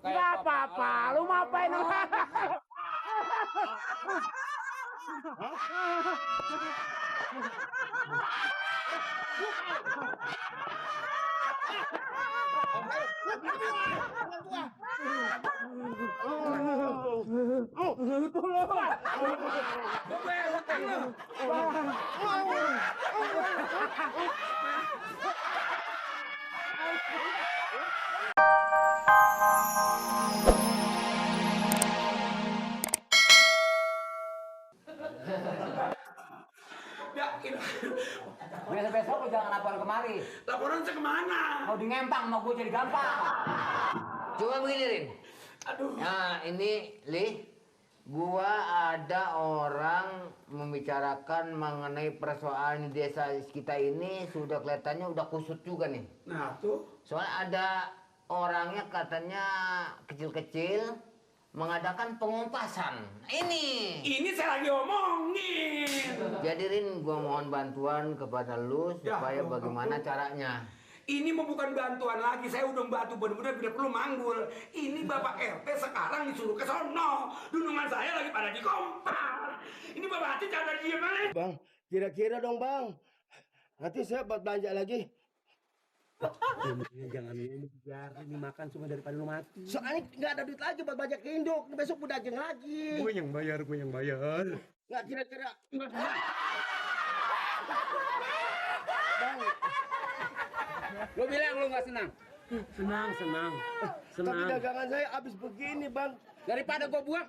kayak Nggak apa-apa, lu mau apain? Besok-besok lu jangan laporan kemari. Laporan saya kemana? Mau di ngempang sama gue jadi gampang. Cuma begini, Rin. Aduh. Nah, ini, Li. Gua ada orang membicarakan mengenai persoalan di desa kita ini sudah kelihatannya udah kusut juga nih. Nah tuh. Soalnya ada orangnya katanya kecil-kecil mengadakan pengumpasan. Ini saya lagi omongin. Jadi Rin, gua mohon bantuan kepada lu supaya bagaimana caranya. Ini mau bukan bantuan lagi, saya udah membantu bener-bener tidak perlu manggul. Ini Bapak RT sekarang disuruh ke sono. Dunungan saya lagi pada dikompas. Ini Bapak Hati jangan diem aja. Bang, kira-kira dong bang. Nanti saya buat belanja lagi. Jangan ini biar ini makan semua daripada lu mati. Soalnya nggak ada duit lagi buat bajak ke induk. Besok udah daging lagi. Gue yang bayar. Nggak kira-kira. Bang, Lu bilang lu nggak senang? Senang. tapi dagangan saya habis begini bang. Daripada gua buang.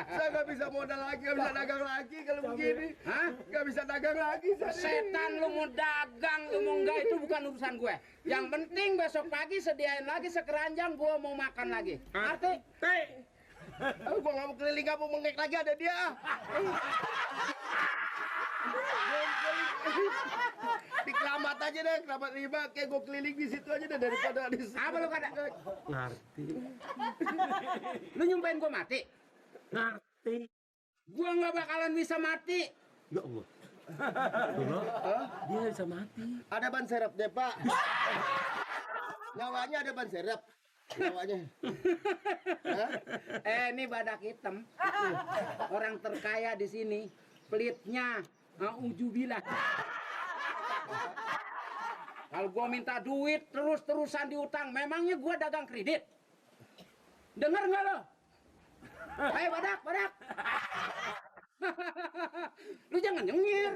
Saya nggak bisa modal lagi, nggak bisa dagang lagi kalau begini. Hah? Nggak bisa dagang lagi. Setan lu mau dagang, lu mau enggak itu bukan urusan gue. Yang penting besok pagi sediain lagi sekeranjang, gue mau makan lagi. Ngerti? Gua nggak mau keliling, nggak mau mengek lagi, ada dia. Di Keramat aja deh, Keramat 5. Kayak gua keliling di situ aja deh daripada di sini. Apa lu kata? Ngerti. Lu nyumpahin gue mati? Ngerti. Gue nggak bakalan bisa mati. Ya Allah. Dia bisa mati. Ada ban serep deh pak. Nyawanya ada ban serep. Nyawanya. Ini badak hitam. Orang terkaya di sini. Pelitnya. Ujubillah. Kalau gue minta duit terus-terusan diutang, memangnya gue dagang kredit? Dengar nggak lo? Hei badak. Lu jangan nyengir.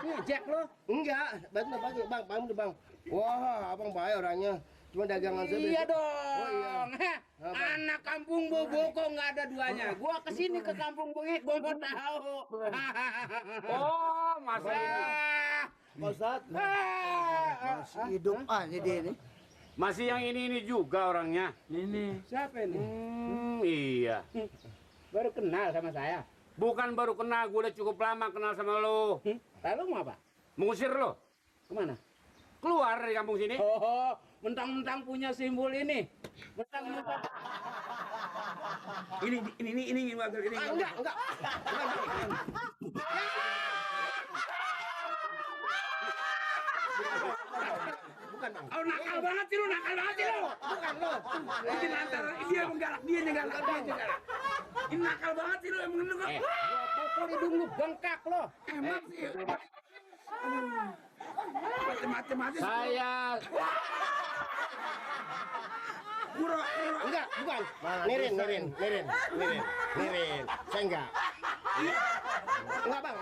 Ngejek lo. Enggak, bang. Wah, abang baik orangnya. Cuma dagangan saya. Iya besok- dong. Oh, iya. Anak kampung Bobo kok nggak ada duanya. Gua kesini ke kampung Bengek, gua mau tahu. Oh, masa ini. Pak Ustadz. Masih hidup aja dia ini. Masih yang ini juga orangnya. Ini. Siapa ini? Iya. Baru kenal sama saya. Bukan baru kenal, gue udah cukup lama kenal sama lo. Lalu mau apa? Mengusir lo. Kemana? Keluar dari kampung sini. Oh, mentang-mentang punya simbol ini. Mentang-mentang. Ini Bapak, ini. Enggak. Bukan bang. Oh, nakal banget sih lu. Bukan lo. Ini antara dia menggalak, dia nyegalak. Ini nakal banget sih lu emang lu. Gua pukul hidung lu bengkak lo. Emang sih. Macem-macem aja. Saya Enggak, bukan. Nirin. Saya enggak. Enggak bang.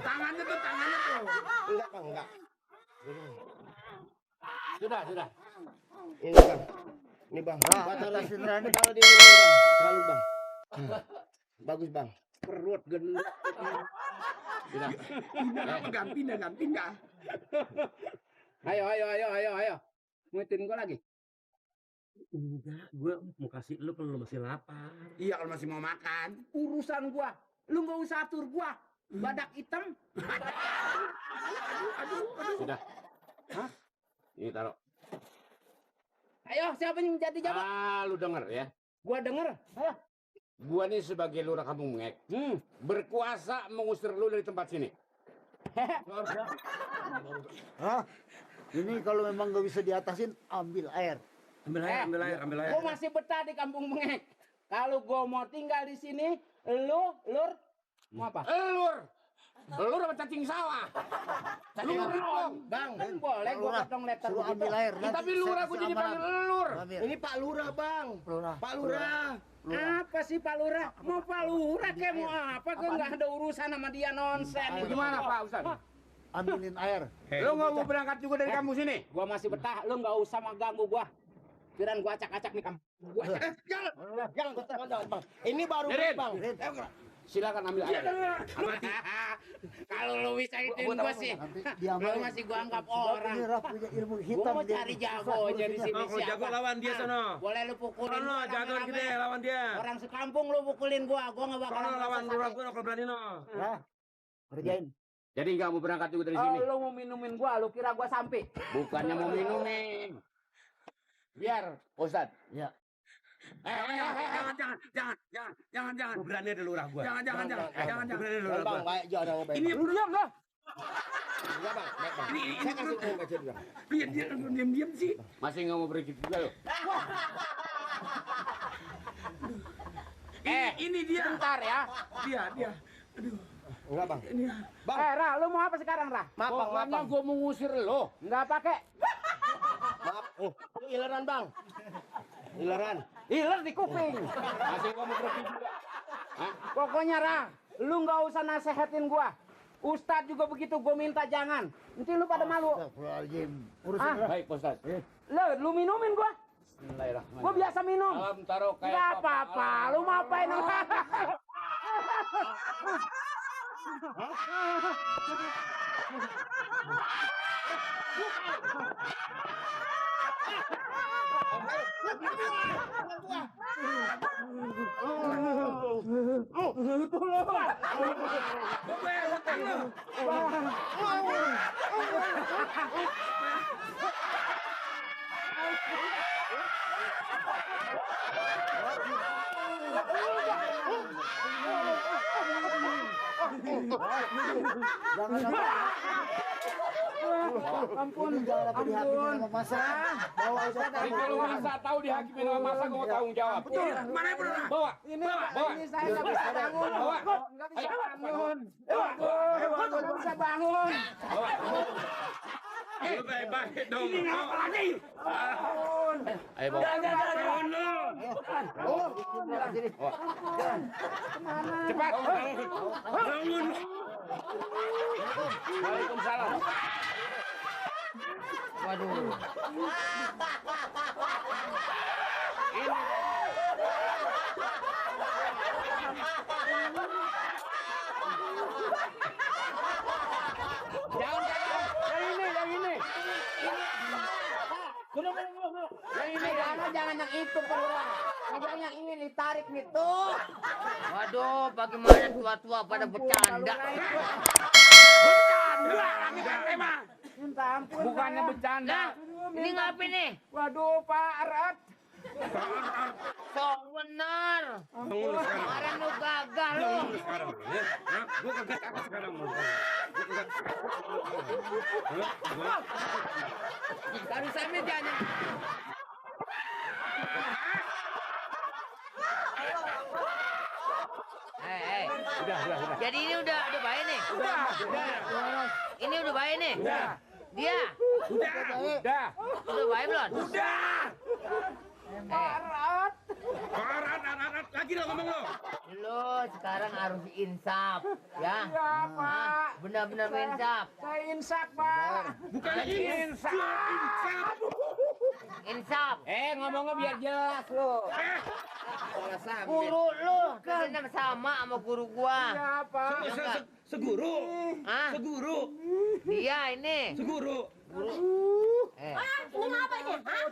Tangannya tuh. Enggak bang, enggak. sudah. Ini bang. Ini bang. Taruh di sini bang. Selalu bang. Bagus bang. Perut gendut. Pindah. Ayo. Muitin gua lagi. Enggak, gue mau kasih lu kalau lu masih lapar. Iya kalau masih mau makan. Urusan gua. Lu nggak usah atur gua. Badak hitam. Sudah. Hah? Ini taruh. Ayo, siapa yang jadi jabat? Lu denger ya. Gua denger. Ayo. Gua nih sebagai lurah kampung Mengek. Berkuasa mengusir lu dari tempat sini. Hah? Ini kalau memang nggak bisa diatasin, ambil air. Ambil air. Gua masih betah di kampung Mengek. Kalau gua mau tinggal di sini, Lur, mau apa? Lur apa cacing sawah? Cacing sawah. Bang, kan boleh gua potong letter Suruh begitu. ambil air. Tapi lur aku jadi panggil lur. Ini Pak Lurah, Bang. Pak Lurah. Apa sih Pak Lurah? Mau Pak Lurah kayak mau apa? Gua nggak ada urusan sama dia nonsen. Gimana Pak Ustaz? Ambilin air. Lu nggak mau berangkat juga dari kampung sini? Gua masih betah, lu nggak usah mengganggu gua. Kirain gua acak-acak nih kampung gua. Jangan, Bang. Ini baru Dirin. Bang. Silakan ambil air. Kalau lu bisa ituin gua sih, lu masih gua anggap orang. Ini Raf punya ilmu Gua hitam. mau dia. cari jago aja di sini. Oh, jago lawan dia sono. Boleh lu pukulin. Sono, gua jago rame-rame. gede lawan dia. Orang sekampung lu pukulin gua nggak bakal. Sono lawan lurah gua kalau berani no. Hah? Kerjain. Jadi nggak mau berangkat juga dari Oh, sini? lu mau minumin gua, lu kira gua sampai? Bukannya mau minumin. Biar Ustaz. Ya. Jangan. Berani ada lurah gua. Jangan. Berani ada lurah Bang, gua. baik jangan baik. Ini Lu diam dah. Enggak, Bang. Baik, Bang. Ini Saya kasih uang aja dia. dia diam sih. Masih nggak mau pergi juga lo? Ini dia. Bentar ya. Dia. Aduh. Enggak, Bang. Ini Bang. Ra, lu mau apa sekarang, Ra? Pokoknya gue mau ngusir lo. Nggak pakai. Maaf. Ini ileran, Bang. Ileran. Hiler di kuping. Masih nggak mau pergi juga? Pokoknya, Ra, lu nggak usah nasehatin gua. Ustadz juga begitu, gua minta jangan. Nanti lu pada malu. Astagfirullahaladzim. Urusin Ah. Raf. Baik Ustaz. Lu minumin gua. Bismillahirrahmanirrahim. Gua biasa minum. Alam taruh kayak Nggak apa-apa. Lu mau apain? Ampun, jangan apa dihakimi sama masa. Bawa aja Jadi kalau masa tahu dihakimin sama masa gue mau tanggung jawab. mana yang benar? Bawa. Ini saya nggak bisa bangun. Nggak bisa bangun. Nggak bisa bangun. Lu baik-baik dong. Ini ngapa lagi? Ayo bawa. Jangan lu. Cepat. Bangun. Waalaikumsalam. Waduh. Jangan. Yang ini. Yang ini jangan yang itu keluar. Jangan yang ini ditarik nih tuh. Waduh, bagaimana tua-tua pada bercanda? Minta ampun. Bukannya saya. bercanda. Ini ngapain nih? Waduh, Pak Arat. Sok benar. Kemarin lu gagal lu. Sekarang ya. Gua kagak takut sekarang. Kalau sampai jangan. Udah. Jadi ini udah baik nih. Ini udah baik nih. Dia Udah. udah baik belum? Arat. Arat lagi lo ngomong lo. Lu sekarang harus insaf, ya. Ya, Pak. Benar-benar insaf. Saya insaf, Pak. Bukan insaf. Insaf. Ngomongnya biar jelas lu. Guru lu kan sama guru gua. Ya, Pak. Seguru. Hah? Seguru. Dia ini. Seguru. Ini ngapain ya? Hah?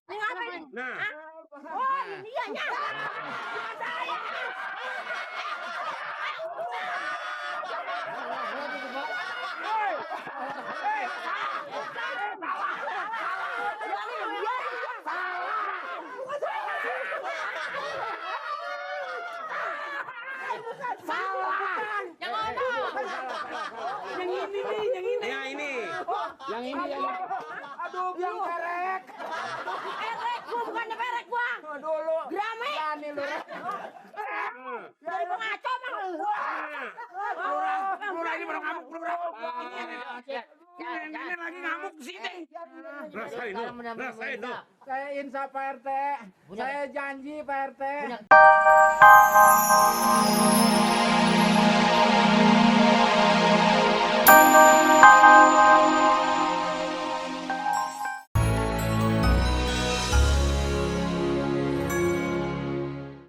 Ini ngapain? Nah. Oh, ini dianya. Saya. Salah. Yang mana? Yang ini nih, yang ini. Ya ini. Yang ini yang Aduh, yang kerek. Perek gua bukannya perek gua. dulu. Grame. Berani lu. Dari pengaco mah. Lurah ini baru ngamuk, lurah. Ini lagi ngamuk di sini. Rasain lu. Rasain lu. Saya insaf Pak RT. Punya- Saya janji Pak RT.